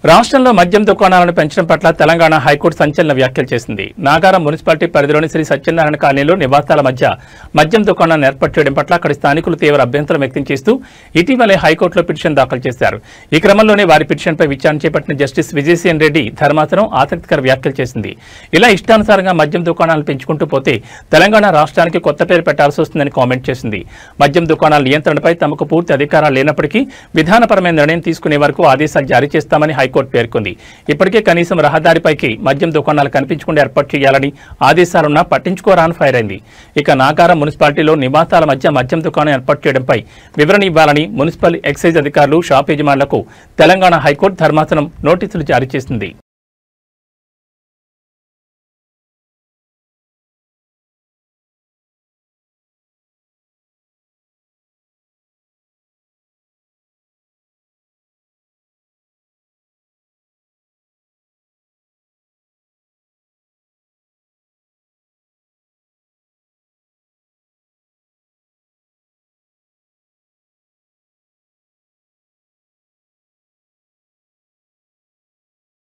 రాష్ట్రంలో మద్యం దుకాణాలను పెంచడం పట్ల తెలంగాణ హైకోర్టు సంచలన వ్యాఖ్యలు చేసింది. నాగారం మున్సిపాలిటీ పరిధిలోని శ్రీ సత్యనారాయణ కాలనీలో నివాసాల మధ్య మద్యం దుకాణాలను ఏర్పాటు చేయడం పట్ల అక్కడి స్థానికులు తీవ్ర అభ్యంతరం వ్యక్తం చేస్తూ ఇటీవలే హైకోర్టులో పిటిషన్ దాఖలు చేశారు. ఈ క్రమంలోనే వారి పిటిషన్పై విచారణ చేపట్టిన జస్టిస్ విజయసేన్ రెడ్డి ధర్మాసనం ఆసక్తికర వ్యాఖ్యలు చేసింది. ఇలా ఇష్టానుసారంగా మద్యం దుకాణాలను పెంచుకుంటూ పోతే తెలంగాణ రాష్ట్రానికి కొత్త పేరు పెట్టాల్సి వస్తుందని కామెంట్ చేసింది. మద్యం దుకాణాల నియంత్రణపై తమకు పూర్తి అధికారాలు లేనప్పటికీ విధానపరమైన నిర్ణయం తీసుకునే వరకు ఆదేశాలు జారీ చేస్తామని హైకోర్టు పేర్కొంది. ఇప్పటికే కనీసం రహదారిపైకి మద్యం దుకాణాలు కనిపించకుండా ఏర్పాటు చేయాలని ఆదేశాలున్నా పట్టించుకోరాని ఫైర్ అయింది. ఇక నాగారం మున్సిపాలిటీలో నివాసాల మధ్య మద్యం దుకాణం ఏర్పాటు చేయడంపై వివరణ ఇవ్వాలని మున్సిపల్ ఎక్సైజ్ అధికారులు షాప్ యజమానులకు తెలంగాణ హైకోర్టు ధర్మాసనం నోటీసులు జారీ చేసింది.